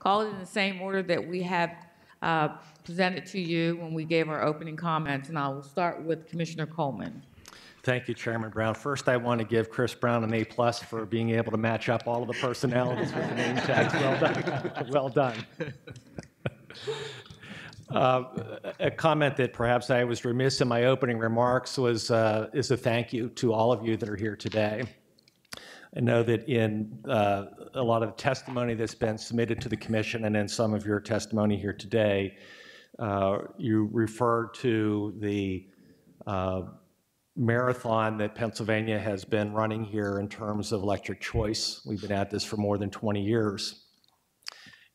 call it in the same order that we have presented to you when we gave our opening comments, and I will start with Commissioner Coleman. Thank you, Chairman Brown. First, I want to give Chris Brown an A+ for being able to match up all of the personalities with the name tags. Well done. Well done. A comment that perhaps I was remiss in my opening remarks is a thank you to all of you that are here today. I know that in a lot of the testimony that's been submitted to the Commission and in some of your testimony here today, you referred to the marathon that Pennsylvania has been running here in terms of electric choice. We've been at this for more than 20 years.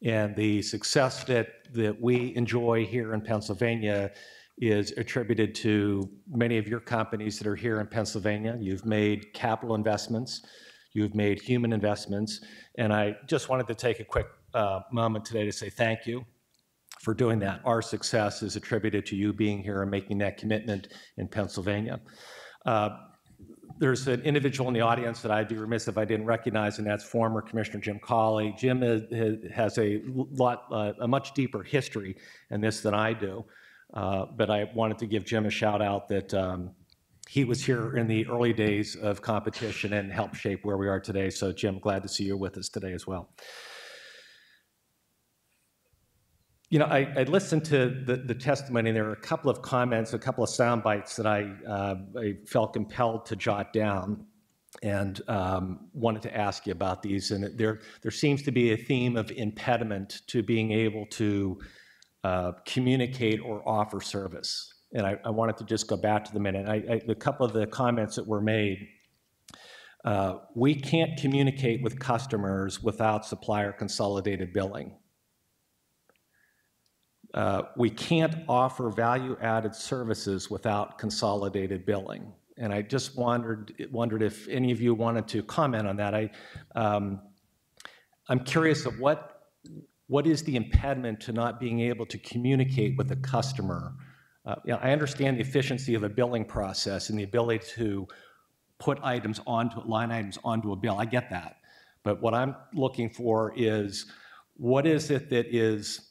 And the success that we enjoy here in Pennsylvania is attributed to many of your companies that are here in Pennsylvania. You've made capital investments, you've made human investments, and I just wanted to take a quick moment today to say thank you for doing that. Our success is attributed to you being here and making that commitment in Pennsylvania. There's an individual in the audience that I'd be remiss if I didn't recognize, and that's former Commissioner Jim Cawley. Jim has a much deeper history in this than I do, but I wanted to give Jim a shout out that he was here in the early days of competition and helped shape where we are today. So Jim, glad to see you with us today as well. You know, I listened to the testimony, and there were a couple of comments, a couple of sound bites that I felt compelled to jot down and wanted to ask you about these. And there seems to be a theme of impediment to being able to communicate or offer service. And I wanted to just go back to the minute. A couple of the comments that were made, we can't communicate with customers without supplier consolidated billing. We can't offer value-added services without consolidated billing. And I just wondered if any of you wanted to comment on that. I'm curious of what is the impediment to not being able to communicate with the customer? You know, I understand the efficiency of a billing process and the ability to put line items onto a bill. I get that. But what I'm looking for is, what is it that is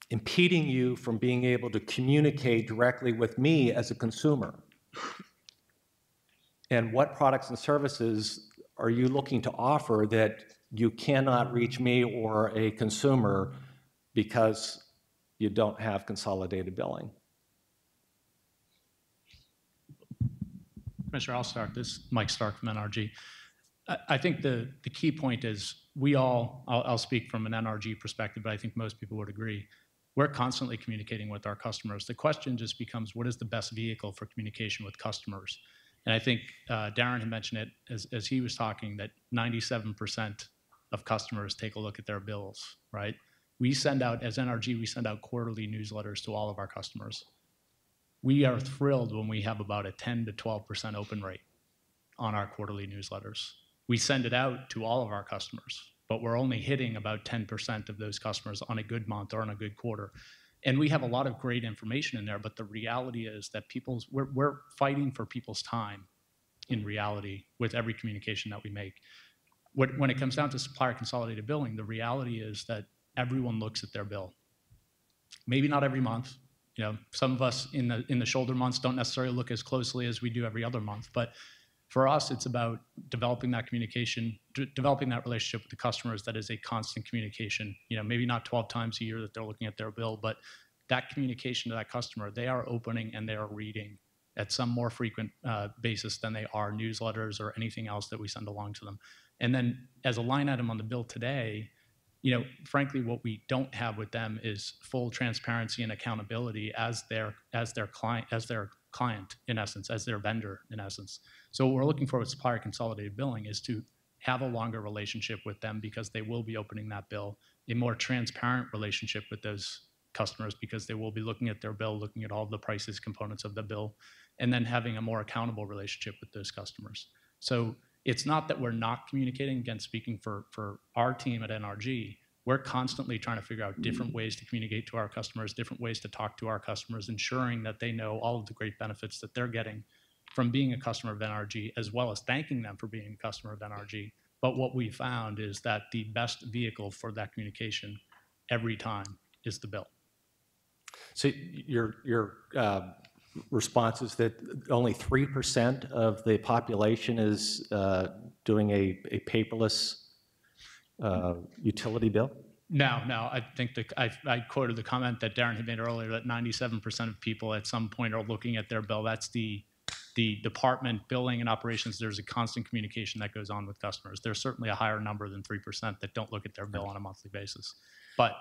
impeding you from being able to communicate directly with me as a consumer? And what products and services are you looking to offer that you cannot reach me or a consumer because you don't have consolidated billing? Commissioner, I'll start. This is Mike Stark from NRG. I think the key point is I'll speak from an NRG perspective, but I think most people would agree. We're constantly communicating with our customers. The question just becomes, what is the best vehicle for communication with customers? And I think Darren had mentioned it as he was talking, that 97% of customers take a look at their bills, right? We send out, as NRG, we send out quarterly newsletters to all of our customers. We are thrilled when we have about a 10 to 12% open rate on our quarterly newsletters. We send it out to all of our customers, but we're only hitting about 10% of those customers on a good month or on a good quarter. And we have a lot of great information in there, but the reality is that we're fighting for people's time in reality with every communication that we make. When it comes down to supplier consolidated billing, the reality is that everyone looks at their bill. Maybe not every month. You know, some of us in the shoulder months don't necessarily look as closely as we do every other month, but for us, it's about developing that communication, developing that relationship with the customers that is a constant communication. You know, maybe not 12 times a year that they're looking at their bill, but that communication to that customer, they are opening and they are reading at some more frequent basis than they are newsletters or anything else that we send along to them. And then as a line item on the bill today, you know, frankly, what we don't have with them is full transparency and accountability as their client, in essence, as their vendor, in essence. So what we're looking for with supplier consolidated billing is to have a longer relationship with them because they will be opening that bill, a more transparent relationship with those customers because they will be looking at their bill, looking at all the prices, components of the bill, and then having a more accountable relationship with those customers. So it's not that we're not communicating, again, speaking for our team at NRG, we're constantly trying to figure out different ways to communicate to our customers, different ways to talk to our customers, ensuring that they know all of the great benefits that they're getting from being a customer of NRG, as well as thanking them for being a customer of NRG. But what we found is that the best vehicle for that communication every time is the bill. So your response is that only 3% of the population is doing a paperless utility bill? No, I think I quoted the comment that Darren had made earlier that 97% of people at some point are looking at their bill. That's the department billing and operations. There's a constant communication that goes on with customers. There's certainly a higher number than 3% that don't look at their bill on a monthly basis. But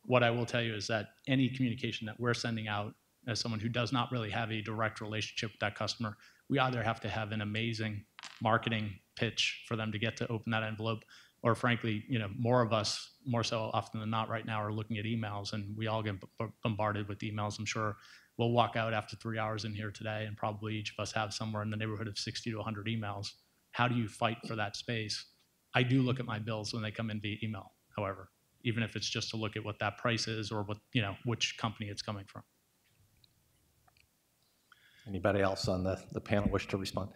what I will tell you is that any communication that we're sending out as someone who does not really have a direct relationship with that customer, we either have to have an amazing marketing pitch for them to get to open that envelope, or frankly, more of us, more so often than not right now, are looking at emails, and we all get bombarded with emails. I'm sure we'll walk out after 3 hours in here today, and probably each of us have somewhere in the neighborhood of 60 to 100 emails. How do you fight for that space? I do look at my bills when they come in via email, however, even if it's just to look at what that price is or what, which company it's coming from. Anybody else on the panel wish to respond?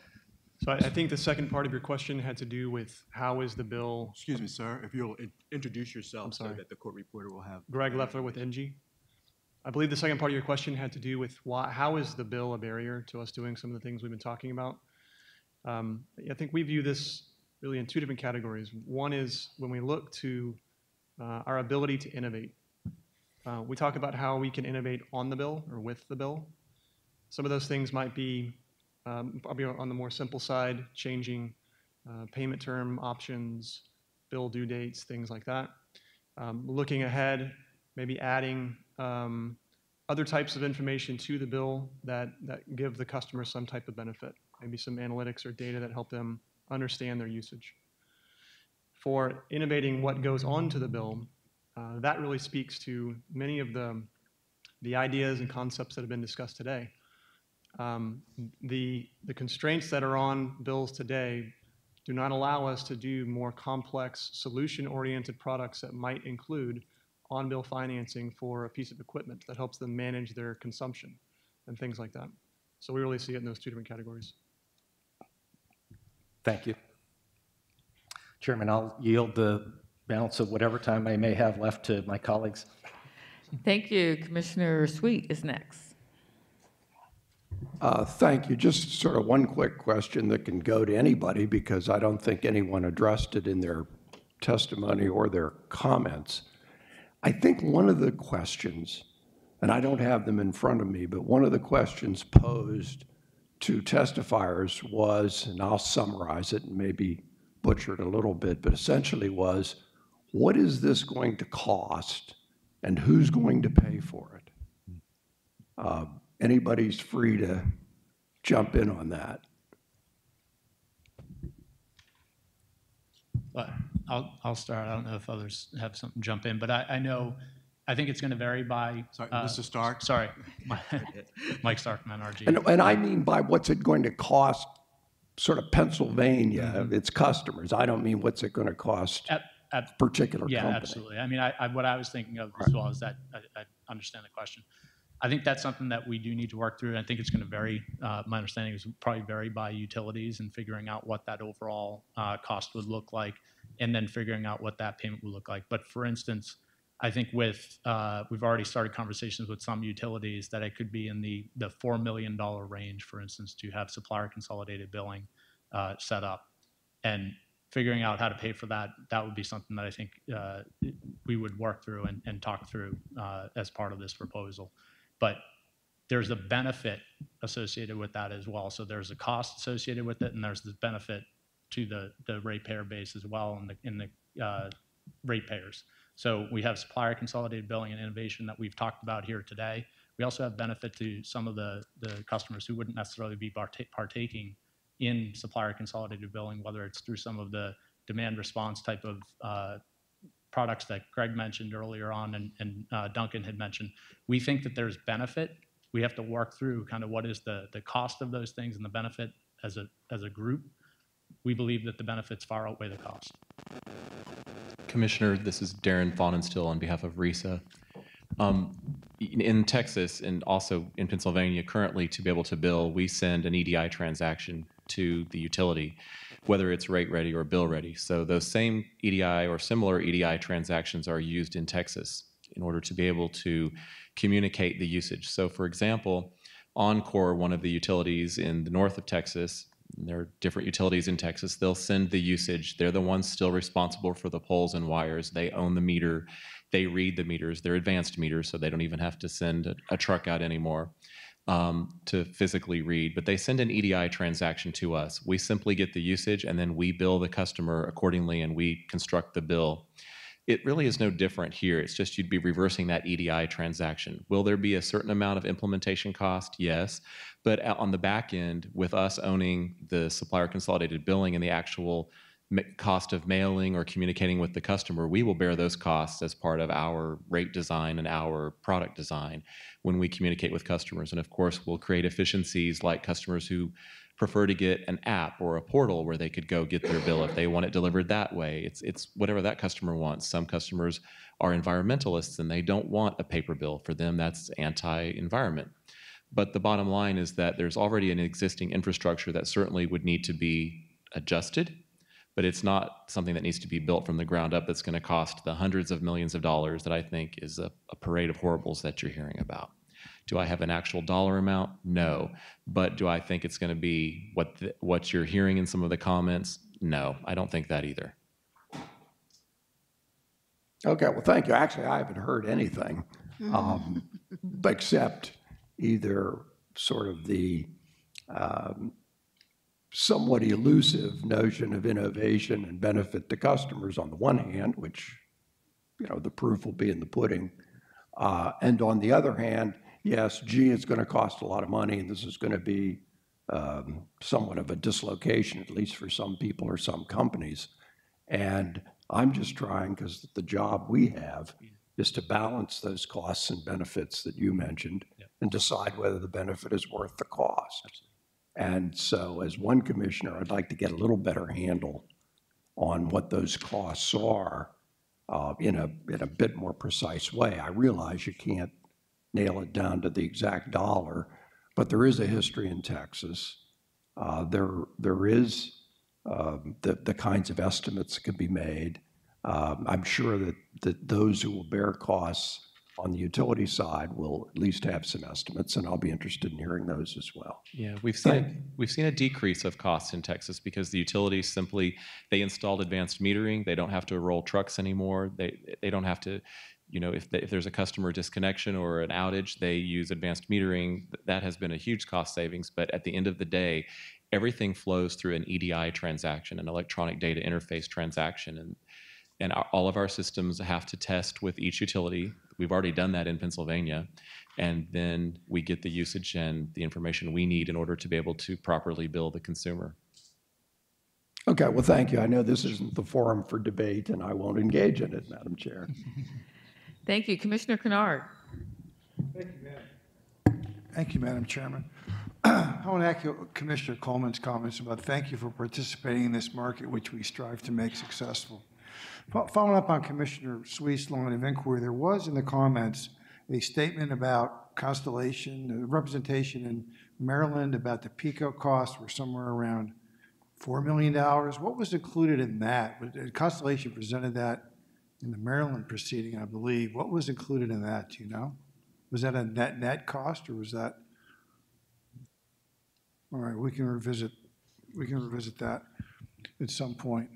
So I think the second part of your question had to do with how is the bill. Excuse me, sir, if you'll introduce yourself so sorry. that the court reporter will have. Greg Leffler with NG. I believe the second part of your question had to do with how is the bill a barrier to us doing some of the things we've been talking about? I think we view this really in two different categories. One is when we look to our ability to innovate. We talk about how we can innovate on the bill or with the bill. Some of those things might be probably on the more simple side, changing payment term options, bill due dates, things like that. Looking ahead, maybe adding other types of information to the bill that give the customer some type of benefit, maybe some analytics or data that help them understand their usage. For innovating what goes onto the bill, that really speaks to many of the ideas and concepts that have been discussed today. The constraints that are on bills today do not allow us to do more complex solution-oriented products that might include on-bill financing for a piece of equipment that helps them manage their consumption and things like that. So we really see it in those two different categories. Thank you. Chairman, I'll yield the balance of whatever time I may have left to my colleagues. Thank you. Commissioner Sweet is next. Thank you. Just sort of one quick question that can go to anybody because I don't think anyone addressed it in their testimony or their comments. I think one of the questions, and I don't have them in front of me, but one of the questions posed to testifiers was, and I'll summarize it and maybe butcher it a little bit, but essentially was, what is this going to cost and who's going to pay for it? Anybody's free to jump in on that. But I'll start. I don't know if others have something to jump in, but I think it's going to vary by. Sorry, Mr. Stark. Sorry, Mike Stark from NRG. And I mean by what's it going to cost sort of Pennsylvania, its customers. I don't mean what's it going to cost particular company. Yeah, absolutely. I mean, what I was thinking of as well is that I understand the question. I think that's something that we do need to work through. I think it's going to vary. My understanding is probably vary by utilities and figuring out what that overall cost would look like, and then figuring out what that payment would look like. But for instance, I think with we've already started conversations with some utilities that it could be in the $4 million range, for instance, to have supplier consolidated billing set up, and figuring out how to pay for that. That would be something that I think we would work through and talk through as part of this proposal. But there's a benefit associated with that as well. So there's a cost associated with it, and there's the benefit to the ratepayer base as well in the ratepayers. So we have supplier consolidated billing and innovation that we've talked about here today. We also have benefit to some of the customers who wouldn't necessarily be partaking in supplier consolidated billing, whether it's through some of the demand response type of products that Greg mentioned earlier on and Duncan had mentioned. We think that there's benefit. We have to work through kind of what is the cost of those things and the benefit as a group. We believe that the benefits far outweigh the cost. Commissioner, this is Darren Faunenstill on behalf of RISA. In Texas and also in Pennsylvania, currently to be able to bill, we send an EDI transaction to the utility, whether it's rate ready or bill ready. So those same EDI or similar EDI transactions are used in Texas. in order to be able to communicate the usage. So for example, Encore, one of the utilities in the north of Texas, there are different utilities in Texas, they'll send the usage. They're the ones still responsible for the poles and wires. They own the meter. They read the meters. They're advanced meters, so they don't even have to send a truck out anymore to physically read. But they send an EDI transaction to us. We simply get the usage, and then we bill the customer accordingly, and we construct the bill. It really is no different here. It's just you'd be reversing that EDI transaction. Will there be a certain amount of implementation cost? Yes. But on the back end, with us owning the supplier consolidated billing and the actual cost of mailing or communicating with the customer, we will bear those costs as part of our rate design and our product design when we communicate with customers. And of course, we'll create efficiencies like customers who prefer to get an app or a portal where they could go get their bill if they want it delivered that way. It's whatever that customer wants. Some customers are environmentalists and they don't want a paper bill. For them, that's anti-environment. But the bottom line is that there's already an existing infrastructure that certainly would need to be adjusted, but it's not something that needs to be built from the ground up that's going to cost the hundreds of millions of dollars that I think is a parade of horribles that you're hearing about. Do I have an actual dollar amount? No. But do I think it's going to be what you're hearing in some of the comments? No, I don't think that either. Okay, well, thank you. Actually, I haven't heard anything except either sort of the somewhat elusive notion of innovation and benefit to customers on the one hand, which, you know, the proof will be in the pudding. And on the other hand, yes, gee, it's going to cost a lot of money, and this is going to be somewhat of a dislocation, at least for some people or some companies. And I'm just trying, because the job we have is to balance those costs and benefits that you mentioned and decide whether the benefit is worth the cost. Absolutely. And so as one commissioner, I'd like to get a little better handle on what those costs are in a bit more precise way. I realize you can't nail it down to the exact dollar, but there is a history in Texas. There is the kinds of estimates that can be made. I'm sure that those who will bear costs on the utility side will at least have some estimates, and I'll be interested in hearing those as well. Yeah, we've seen a decrease of costs in Texas because the utilities simply, they installed advanced metering. They don't have to roll trucks anymore. They don't have to, you know, if there's a customer disconnection or an outage, they use advanced metering. That has been a huge cost savings. But at the end of the day, everything flows through an EDI transaction, an electronic data interface transaction, and all of our systems have to test with each utility. We've already done that in Pennsylvania, and then we get the usage and the information we need in order to be able to properly bill the consumer. Okay, well, thank you. I know this isn't the forum for debate, and I won't engage in it, Madam Chair. Thank you. Commissioner Kennard. Thank you, Madam Chairman. I want to echo Commissioner Coleman's comments about thank you for participating in this market, which we strive to make successful. Following up on Commissioner Sweet's line of inquiry, there was in the comments a statement about Constellation, representation in Maryland about the PICO costs were somewhere around $4 million. What was included in that? Constellation presented that in the Maryland proceeding, I believe. What was included in that, do you know? Was that a net cost, or was that? All right, we can revisit that at some point.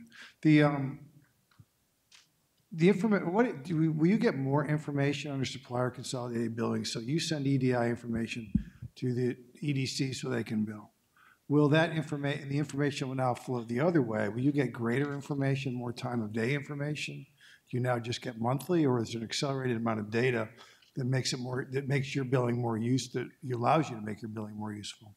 The information, will you get more information under supplier consolidated billing? So you send EDI information to the EDC so they can bill. Will that information, the information will now flow the other way? Will you get greater information, more time of day information? Do you now just get monthly, or is there an accelerated amount of data that makes it more, that makes your billing more useful, that allows you to make your billing more useful?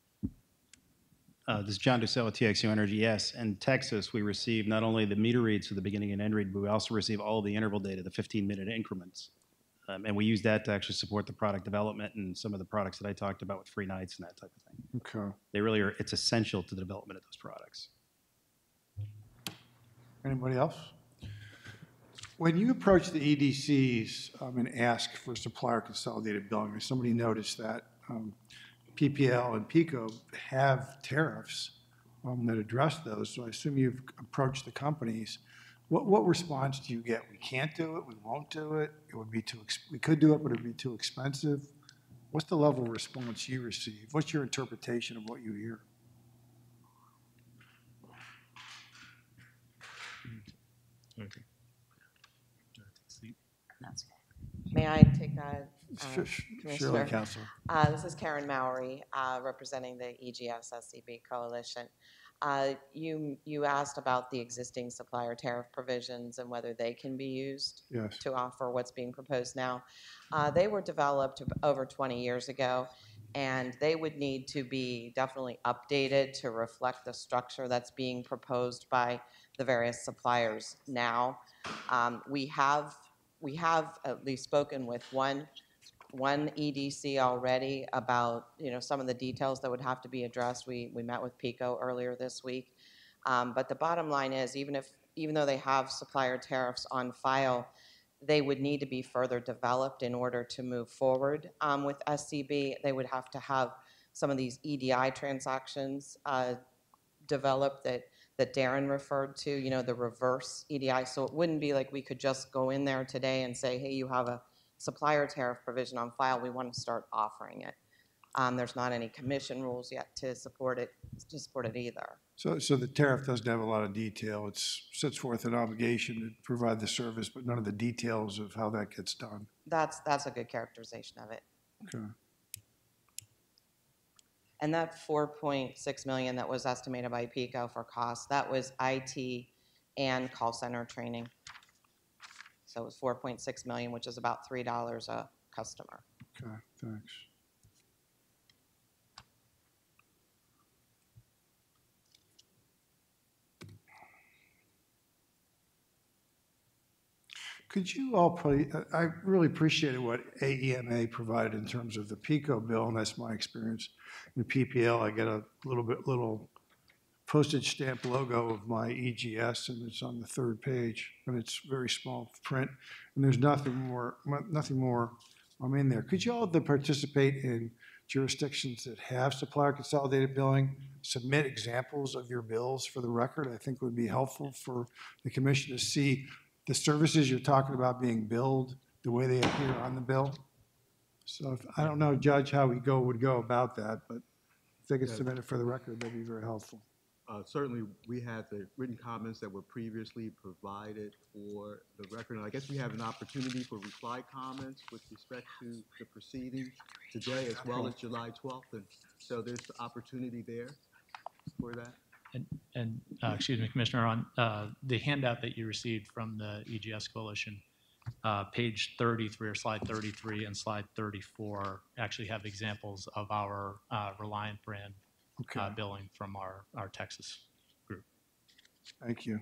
This is John Ducell with TXU Energy. Yes, in Texas, we receive not only the meter reads for the beginning and end read, but we also receive all the interval data, the 15-minute increments. And we use that to actually support the product development and some of the products that I talked about with free nights and that type of thing. Okay. They really are, it's essential to the development of those products. Anybody else? When you approach the EDCs and ask for supplier consolidated billing, or somebody noticed that PPL and PICO have tariffs that address those, so I assume you've approached the companies. What response do you get? We can't do it, we won't do it, it would be we could do it, but it'd be too expensive? What's the level of response you receive? What's your interpretation of what you hear? May I take that, Surely, Commissioner? Counselor. This is Karen Mowry, representing the EGS SCB Coalition. You asked about the existing supplier tariff provisions and whether they can be used Yes. to offer what's being proposed now. They were developed over 20 years ago, and they would need to be definitely updated to reflect the structure that's being proposed by the various suppliers now. We have at least spoken with one EDC already about, some of the details that would have to be addressed. We met with PICO earlier this week. But the bottom line is, even though they have supplier tariffs on file, they would need to be further developed in order to move forward with SCB. They would have to have some of these EDI transactions developed that Darren referred to, the reverse EDI. So it wouldn't be like we could just go in there today and say, hey, you have a supplier tariff provision on file, we want to start offering it. There's not any commission rules yet to support it either. So the tariff doesn't have a lot of detail. It sets forth an obligation to provide the service, but none of the details of how that gets done. That's a good characterization of it. Okay. And that $4.6 million that was estimated by PICO for costs, that was IT and call center training. So it was $4.6 million, which is about $3 a customer. Okay, thanks. Could you all I really appreciated what AEMA provided in terms of the PICO bill, and that's my experience. In the PPL, I get a little postage stamp logo of my EGS, and it's on the third page, and it's very small print, and there's nothing more in there. Could you all that participate in jurisdictions that have supplier consolidated billing submit examples of your bills for the record? I think would be helpful for the commission to see the services you're talking about being billed the way they appear on the bill. So I don't know, Judge, how we would go about that, but if they could submit it for the record, that'd be very helpful. Certainly, we had the written comments that were previously provided for the record. And I guess we have an opportunity for reply comments with respect to the proceedings today as well as July 12th. And so there's the opportunity there for that. And excuse me, Commissioner, on the handout that you received from the EGS Coalition, page 33 or slide 33 and slide 34 actually have examples of our Reliant brand billing from our Texas group. Thank you.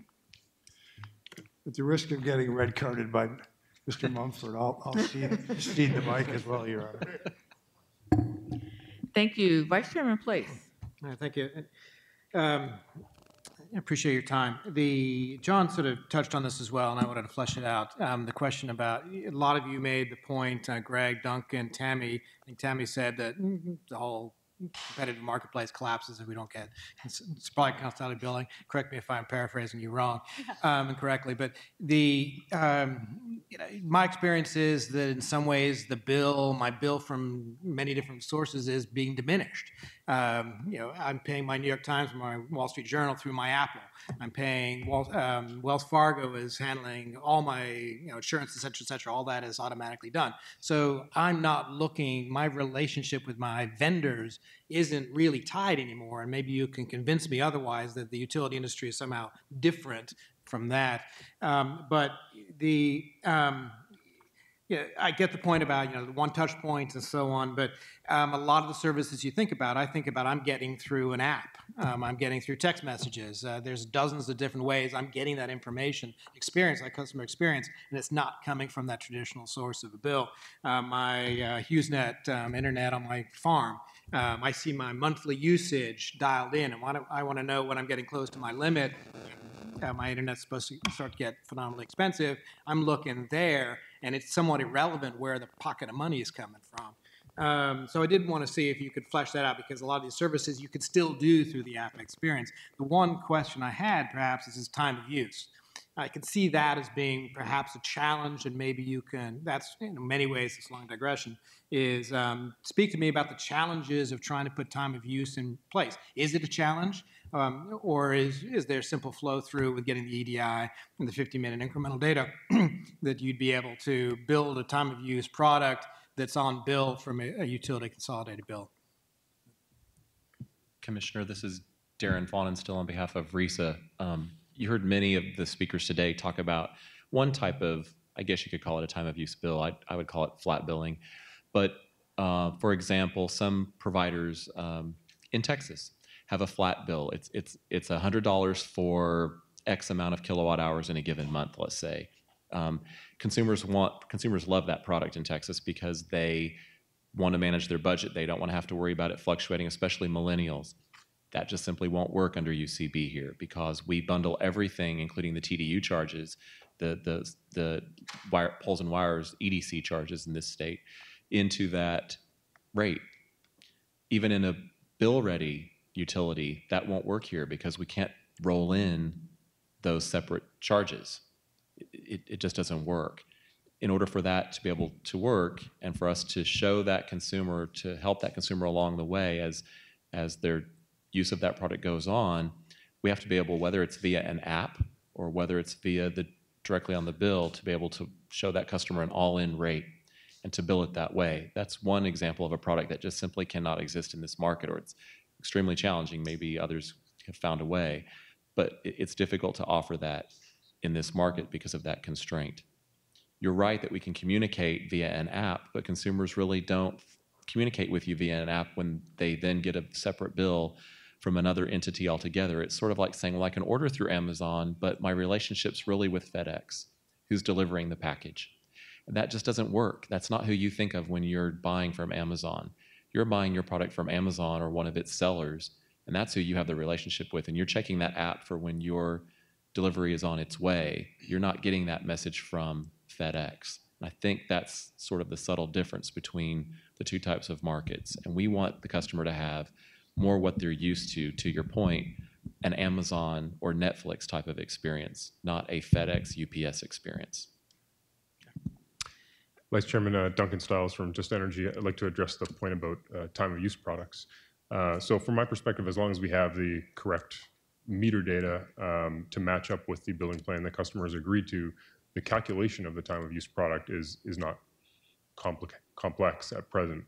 At the risk of getting red carded by Mr. Mumford, I'll cede the mic as well, Your Honor. Thank you. Vice Chairman Place. Thank you. I appreciate your time. John sort of touched on this as well, and I wanted to flesh it out. The question about, a lot of you made the point, Greg, Duncan, Tammy. I think Tammy said that the whole competitive marketplace collapses if we don't get supply consolidated billing. Correct me if I'm paraphrasing you wrong incorrectly, but my experience is that in some ways my bill from many different sources is being diminished. I'm paying my New York Times, my Wall Street Journal through my Apple. I'm paying Wells Fargo is handling all my insurance, et cetera, all that is automatically done. So I'm not looking, my relationship with my vendors isn't really tied anymore, and maybe you can convince me otherwise that the utility industry is somehow different from that. But I get the point about the one touch points and so on, but a lot of the services you think about, I'm getting through an app. I'm getting through text messages. There's dozens of different ways I'm getting that information, that customer experience, and it's not coming from that traditional source of a bill. My HughesNet internet on my farm, I see my monthly usage dialed in, and I want to know when I'm getting close to my limit. My internet's supposed to start to get phenomenally expensive. I'm looking there, and it's somewhat irrelevant where the pocket of money is coming from. So I did want to see if you could flesh that out, because a lot of these services you could still do through the app experience. The one question I had, perhaps, is time of use. I can see that as being perhaps a challenge, and maybe you can, that's in many ways, this long digression, is speak to me about the challenges of trying to put time of use in place. Is it a challenge? Or is there simple flow through with getting the EDI and the 50-minute incremental data that you'd be able to build a time of use product that's on bill from a utility consolidated bill? Commissioner, this is Darren Fawnin, still on behalf of RISA. You heard many of the speakers today talk about one type of, I guess you could call it a time of use bill. I would call it flat billing. But for example, some providers in Texas have a flat bill. It's $100 for X amount of kilowatt hours in a given month, let's say. Consumers love that product in Texas because they want to manage their budget. They don't want to have to worry about it fluctuating, especially millennials. That just simply won't work under UCB here because we bundle everything, including the TDU charges, the wire, poles and wires, EDC charges in this state, into that rate. Even in a bill-ready utility, that won't work here because we can't roll in those separate charges. It just doesn't work. In order for that to be able to work and for us to show that consumer, to help that consumer along the way as their use of that product goes on, we have to be able, whether it's via an app or whether it's via directly on the bill, to be able to show that customer an all-in rate and to bill it that way. That's one example of a product that just simply cannot exist in this market, or it's extremely challenging. Maybe others have found a way, but it's difficult to offer that in this market because of that constraint. You're right that we can communicate via an app, but consumers really don't communicate with you via an app when they then get a separate bill from another entity altogether. It's sort of like saying, well, I can order through Amazon, but my relationship's really with FedEx, who's delivering the package. And that just doesn't work. That's not who you think of when you're buying from Amazon. You're buying your product from Amazon or one of its sellers, and that's who you have the relationship with. And you're checking that app for when your delivery is on its way. You're not getting that message from FedEx. And I think that's sort of the subtle difference between the two types of markets. And we want the customer to have more what they're used to your point, an Amazon or Netflix type of experience, not a FedEx UPS experience. Vice Chairman Duncan Stiles from Just Energy. I'd like to address the point about time of use products. So from my perspective, as long as we have the correct meter data to match up with the billing plan the customer has agreed to, the calculation of the time of use product is not complex at present.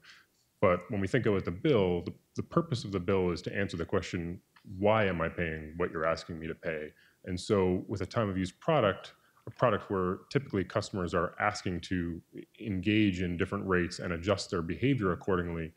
But when we think about the bill, the purpose of the bill is to answer the question, why am I paying what you're asking me to pay? And so with a time of use product, a product where typically customers are asking to engage in different rates and adjust their behavior accordingly,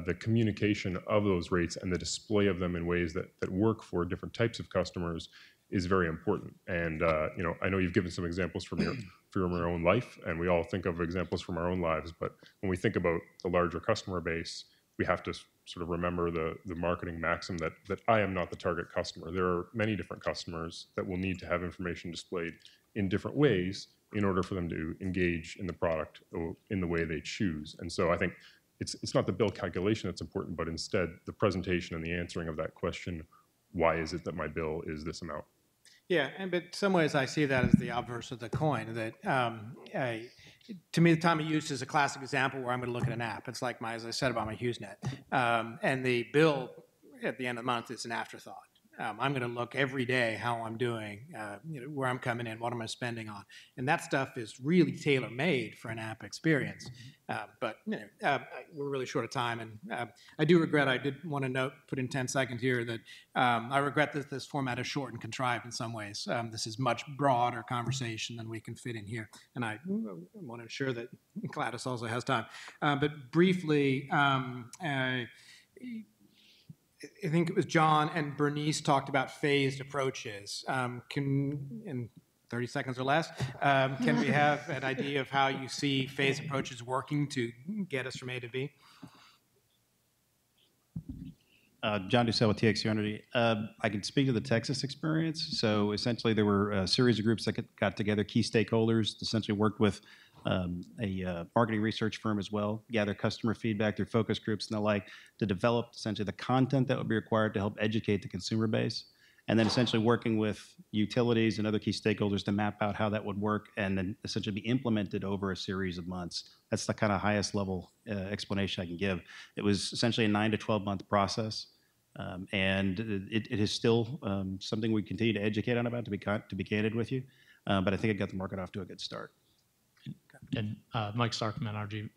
the communication of those rates and the display of them in ways that work for different types of customers is very important. And I know you've given some examples from your own life, and we all think of examples from our own lives, but when we think about the larger customer base, we have to sort of remember the marketing maxim that I am not the target customer. There are many different customers that will need to have information displayed in different ways in order for them to engage in the product in the way they choose. And so I think it's not the bill calculation that's important, but instead the presentation and the answering of that question, why is it that my bill is this amount? Yeah, but in some ways I see that as the obverse of the coin, that to me the time of use is a classic example where I'm going to look at an app. It's like as I said about my HughesNet. And the bill at the end of the month is an afterthought. I'm going to look every day how I'm doing, where I'm coming in, what am I spending on. And that stuff is really tailor-made for an app experience. But we're really short of time. And I do regret, I did want to put in 10 seconds here that I regret that this format is short and contrived in some ways. This is much broader conversation than we can fit in here. And I want to ensure that Gladys also has time. But briefly, I think it was John and Bernice talked about phased approaches. In 30 seconds or less, can we have an idea of how you see phased approaches working to get us from A to B? John Ducell with TXU Energy. I can speak to the Texas experience. So essentially there were a series of groups that got together, key stakeholders, essentially worked with a marketing research firm as well, gather customer feedback through focus groups and the like to develop essentially the content that would be required to help educate the consumer base. and then essentially working with utilities and other key stakeholders to map out how that would work and then essentially be implemented over a series of months. That's the kind of highest level explanation I can give. It was essentially a 9 to 12 month process. And it is still something we continue to educate on about, to be candid with you. But I think it got the market off to a good start. And Mike Stark from NRG,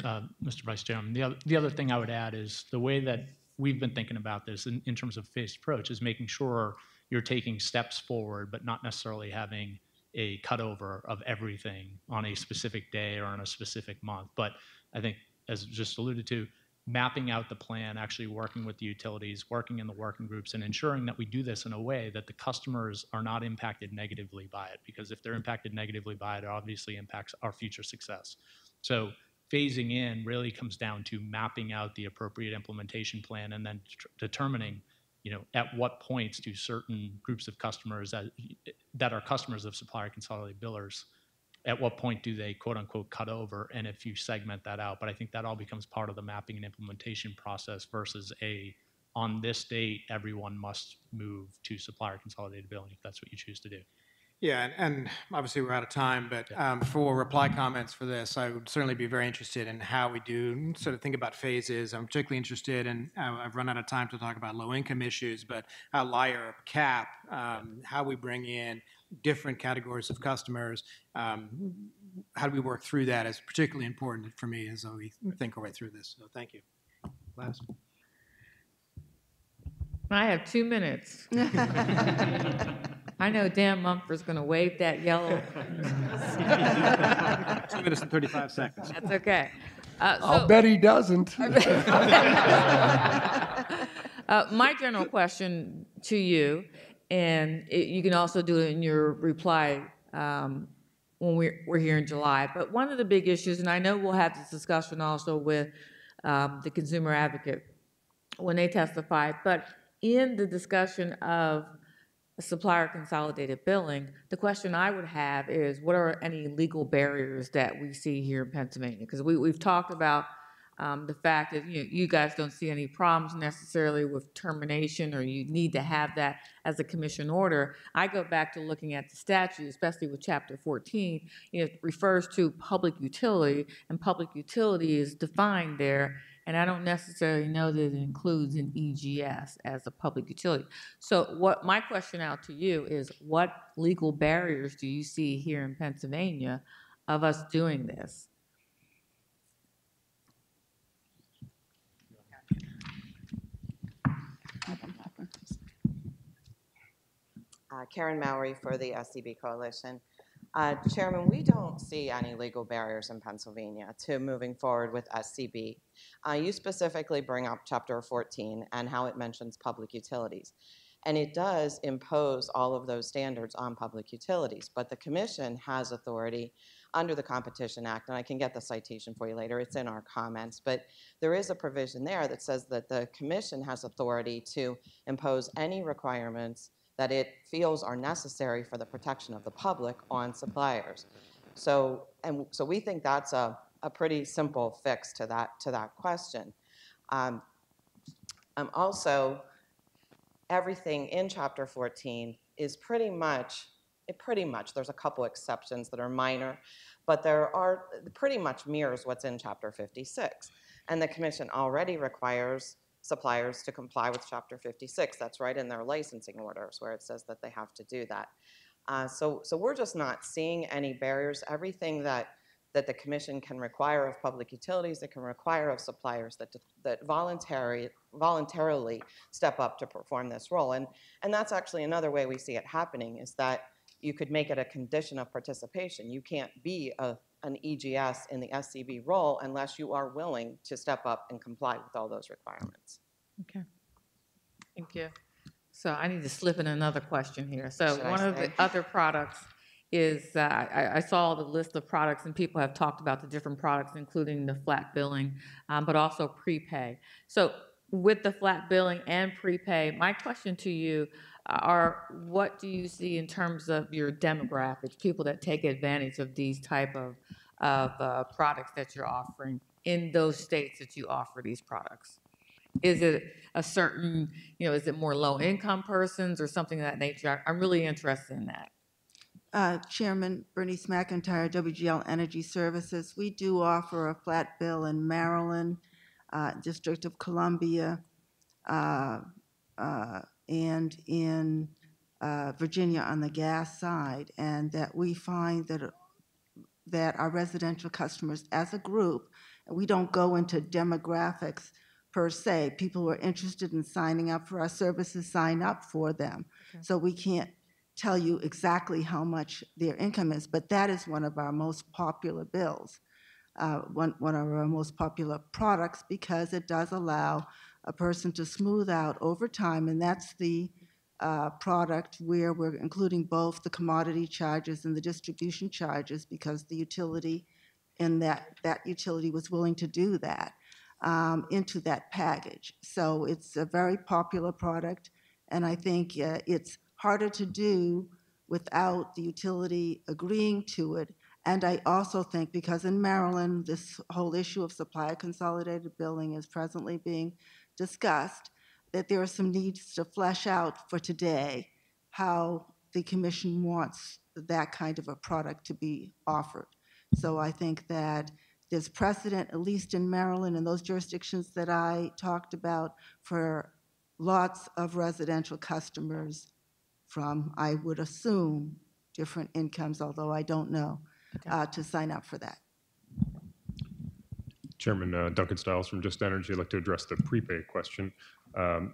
Mr. Vice Chairman. The other thing I would add is the way that we've been thinking about this in terms of phased approach is making sure you're taking steps forward, but not necessarily having a cutover of everything on a specific day or on a specific month. But I think, as just alluded to, mapping out the plan, actually working with the utilities, working in the working groups, and ensuring that we do this in a way that the customers are not impacted negatively by it. Because if they're impacted negatively by it, it obviously impacts our future success. So phasing in really comes down to mapping out the appropriate implementation plan and then determining, at what points do certain groups of customers that are customers of supplier consolidated billers, at what point do they quote unquote cut over, and if you segment that out. But I think that all becomes part of the mapping and implementation process versus on this date, everyone must move to supplier consolidated billing if that's what you choose to do. Yeah, and obviously we're out of time, but for reply comments for this, I would certainly be very interested in how we do sort of think about phases. I'm particularly interested in, I've run out of time to talk about low-income issues, but how layer up cap, how we bring in different categories of customers, how do we work through that is particularly important for me as we think our way through this. So thank you. Last. I have 2 minutes. I know Dan Mumford's going to wave that yellow. 2 minutes and 35 seconds. That's okay. I'll bet he doesn't. My general question to you, and you can also do it in your reply when we're here in July, but one of the big issues, and I know we'll have this discussion also with the consumer advocate when they testify, but in the discussion of supplier consolidated billing, the question I would have is, what are any legal barriers that we see here in Pennsylvania? Because we've talked about the fact that you guys don't see any problems necessarily with termination, or you need to have that as a commission order. I go back to looking at the statute, especially with Chapter 14. It refers to public utility, and public utility is defined there. And I don't necessarily know that it includes an EGS as a public utility. So my question out to you is, what legal barriers do you see here in Pennsylvania of us doing this? Karen Mowry for the SCB Coalition. Chairman, we don't see any legal barriers in Pennsylvania to moving forward with SCB. You specifically bring up Chapter 14 and how it mentions public utilities. And it does impose all of those standards on public utilities, but the Commission has authority under the Competition Act, and I can get the citation for you later, it's in our comments, but there is a provision there that says that the Commission has authority to impose any requirements that it feels are necessary for the protection of the public on suppliers. So we think that's a pretty simple fix to that question. Also, everything in Chapter 14 is pretty much, there's a couple exceptions that are minor, but pretty much mirrors what's in Chapter 56. And the Commission already requires suppliers to comply with Chapter 56. That's right in their licensing orders where it says that they have to do that. So we're just not seeing any barriers. Everything that the Commission can require of public utilities, it can require of suppliers that voluntarily step up to perform this role. And that's actually another way we see it happening, is that you could make it a condition of participation. You can't be an EGS in the SCB role unless you are willing to step up and comply with all those requirements. Okay. Thank you. So I need to slip in another question here. So Should one of the other products is, I saw the list of products, and people have talked about the different products, including the flat billing, but also prepay. So with the flat billing and prepay, my question to you are, what do you see in terms of your demographics, people that take advantage of these type of products that you're offering in those states that you offer these products? Is it a certain, is it more low-income persons or something of that nature? I'm really interested in that. Chairman Bernice McIntyre, WGL Energy Services. We do offer a flat bill in Maryland, District of Columbia, and in Virginia on the gas side, and that we find that our residential customers as a group, we don't go into demographics per se. People who are interested in signing up for our services sign up for them. Okay. So we can't tell you exactly how much their income is, but that is one of our most popular bills, one of our most popular products, because it does allow a person to smooth out over time, and that's the product where we're including both the commodity charges and the distribution charges, because the utility in that utility was willing to do that into that package. So it's a very popular product, and I think it's harder to do without the utility agreeing to it. And I also think, because in Maryland, this whole issue of supplier consolidated billing is presently being discussed, that there are some needs to flesh out for today how the commission wants that kind of a product to be offered. So I think that there's precedent, at least in Maryland and those jurisdictions that I talked about, for lots of residential customers from, I would assume, different incomes, although I don't know, to sign up for that. Chairman Duncan Stiles from Just Energy. I'd like to address the prepay question.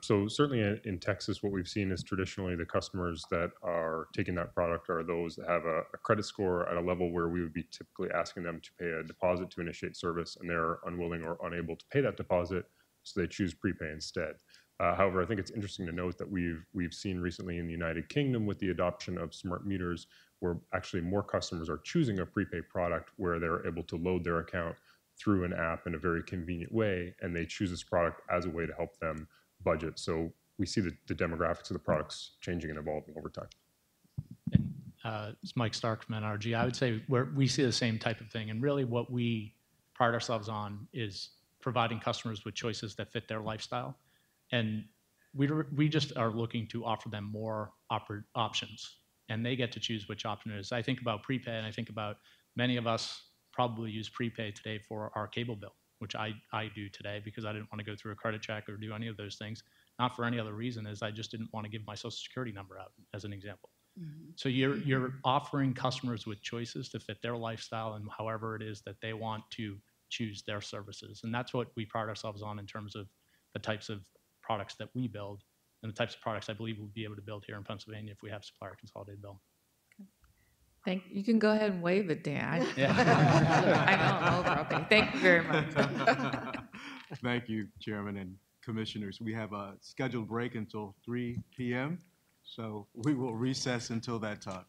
So certainly in Texas, what we've seen is traditionally the customers that are taking that product are those that have a credit score at a level where we would be typically asking them to pay a deposit to initiate service, and they're unwilling or unable to pay that deposit, so they choose prepay instead. However, I think it's interesting to note that we've seen recently in the United Kingdom, with the adoption of smart meters, where actually more customers are choosing a prepay product where they're able to load their account through an app in a very convenient way, and they choose this product as a way to help them budget. So we see the demographics of the products changing and evolving over time. It's Mike Stark from NRG. I would say we see the same type of thing, and really what we pride ourselves on is providing customers with choices that fit their lifestyle. And we just are looking to offer them more options, and they get to choose which option it is. I think about prepay, and I think about many of us probably use prepay today for our cable bill, which I do today because I didn't want to go through a credit check or do any of those things, not for any other reason, as I just didn't want to give my social security number out, as an example. Mm-hmm. So you're offering customers with choices to fit their lifestyle and however it is that they want to choose their services. And that's what we pride ourselves on in terms of the types of products that we build and the types of products I believe we'll be able to build here in Pennsylvania if we have supplier consolidated bill. You can go ahead and wave it, Dan. Yeah. I know I'm over. Okay. Thank you very much. Thank you, Chairman and Commissioners. We have a scheduled break until 3 p.m., so we will recess until that time.